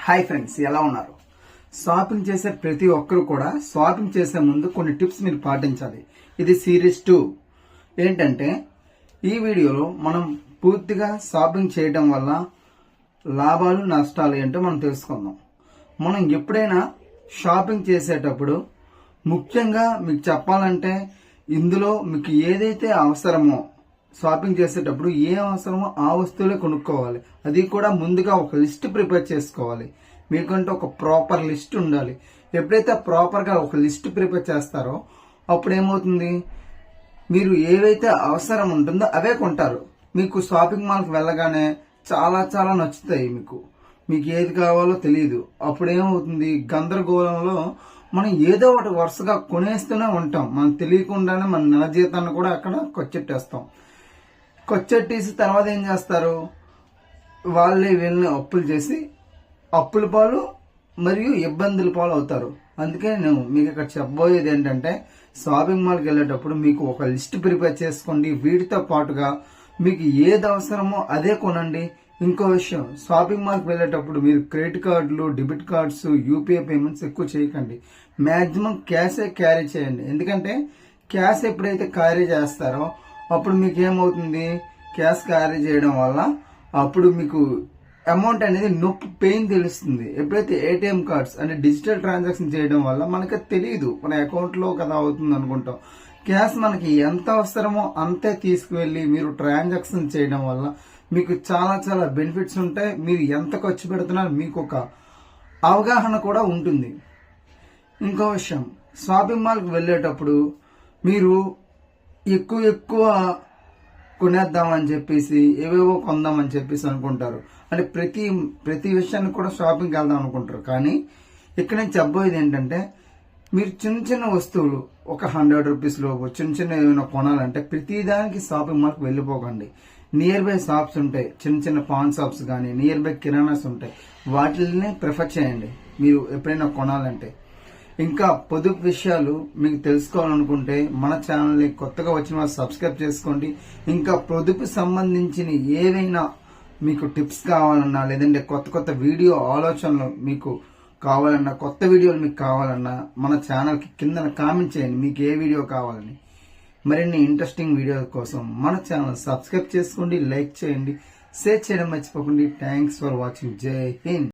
Hi friends, ఎలా ఉన్నారు? Shopping చేసే ప్రతి ఒక్కరు కూడా షాపింగ్ చేసే ముందు కొన్ని టిప్స్ మీరు పాటించాలి. ఇది సిరీస్ 2. ఏంటంటే ఈ వీడియోలో మనం పూర్తిగా షాపింగ్ చేయడం వల్ల లాభాలు నష్టాలు ఏంటో మనం తెలుసుకుందాం. మనం ఎప్పుడైనా షాపింగ్ చేసేటప్పుడు ముఖ్యంగా మీకు చెప్పాలంటే ఇందులో మీకు ఏదైతే అవసరమో షాపింగ్ చేసేటప్పుడు ఏ అవసరమో ఆ వస్తువులే కొనుక్కోవాలి. అది కూడా ముందుగా ఒక లిస్ట్ ప్రిపేర్ చేసుకోవాలి. మీకంటే ఒక ప్రాపర్ లిస్ట్ ఉండాలి. ఎప్పుడైతే ప్రాపర్గా ఒక లిస్ట్ ప్రిపేర్ చేస్తారో అప్పుడు ఏమవుతుంది, మీరు ఏవైతే అవసరం ఉంటుందో అవే కొంటారు. మీకు షాపింగ్ మాల్కి వెళ్ళగానే చాలా చాలా నచ్చుతాయి. మీకు ఏది కావాలో తెలియదు. అప్పుడు ఏమవుతుంది, గందరగోళంలో మనం ఏదో ఒకటి వరుసగా కొనేస్తూనే ఉంటాం. మనం తెలియకుండానే మన నెల జీతాన్ని కూడా అక్కడ కొచ్చెట్టేసి తర్వాత ఏం చేస్తారు, వాళ్ళే వీళ్ళని అప్పులు చేసి అప్పుల పాలు మరియు ఇబ్బందుల పాలు అవుతారు. అందుకే నేను మీకు ఇక్కడ చెప్పబోయేది ఏంటంటే, షాపింగ్ మాల్కి వెళ్ళేటప్పుడు మీకు ఒక లిస్ట్ ప్రిపేర్ చేసుకోండి. వీటితో పాటుగా మీకు ఏది అవసరమో అదే కొనండి. ఇంకో విషయం, షాపింగ్ మాల్కి వెళ్ళేటప్పుడు మీరు క్రెడిట్ కార్డులు, డెబిట్ కార్డ్స్, యూపీఐ పేమెంట్స్ ఎక్కువ చేయకండి. మ్యాక్సిమం క్యాషే క్యారీ చేయండి. ఎందుకంటే క్యాష్ ఎప్పుడైతే క్యారీ చేస్తారో అప్పుడు మీకు ఏమవుతుంది, క్యాష్ క్యారీ చేయడం వల్ల అప్పుడు మీకు అమౌంట్ అనేది నొప్పి, పెయిన్ తెలుస్తుంది. ఎప్పుడైతే ఏటీఎం కార్డ్స్ అంటే డిజిటల్ ట్రాన్సాక్షన్ చేయడం వల్ల మనకి తెలియదు, మన అకౌంట్లో కదా అవుతుంది అనుకుంటాం. క్యాష్ మనకి ఎంత అవసరమో అంతే తీసుకువెళ్ళి మీరు ట్రాన్సాక్షన్ చేయడం వల్ల మీకు చాలా చాలా బెనిఫిట్స్ ఉంటాయి. మీరు ఎంత ఖర్చు పెడుతున్నారో మీకు ఒక అవగాహన కూడా ఉంటుంది. ఇంకో విషయం, షాపింగ్ మాల్కి వెళ్ళేటప్పుడు మీరు ఎక్కువ కొనేద్దామని చెప్పేసి ఏవేవో కొందామని చెప్పేసి అనుకుంటారు. అంటే ప్రతి విషయాన్ని కూడా షాపింగ్కి వెళ్దాం అనుకుంటారు. కానీ ఇక్కడ నేను చెప్పబోయేది ఏంటంటే, మీరు చిన్న వస్తువులు ఒక 100 రూపీస్ లోపు చిన్న ఏమైనా కొనాలంటే ప్రతిదానికి షాపింగ్ మాల్కి వెళ్ళిపోకండి. నియర్ బై షాప్స్ ఉంటాయి, చిన్న పాన్ షాప్స్ కానీ నియర్ బై కిరాణాస్ ఉంటాయి. వాటిని ప్రిఫర్ చేయండి మీరు ఎప్పుడైనా కొనాలంటే. ఇంకా పొదుపు విషయాలు మీకు తెలుసుకోవాలనుకుంటే మన ఛానల్ని కొత్తగా వచ్చిన వాళ్ళు సబ్స్క్రైబ్ చేసుకోండి. ఇంకా పొదుపు సంబంధించిన ఏవైనా మీకు టిప్స్ కావాలన్నా, లేదంటే కొత్త వీడియో ఆలోచనలు మీకు కావాలన్నా, కొత్త వీడియోలు మీకు కావాలన్నా మన ఛానల్కి కింద కామెంట్ చేయండి మీకు ఏ వీడియో కావాలని. మరిన్ని ఇంట్రెస్టింగ్ వీడియో కోసం మన ఛానల్ సబ్స్క్రైబ్ చేసుకోండి, లైక్ చేయండి, షేర్ చేయడం మర్చిపోకండి. Thanks for watching. జై హింద్.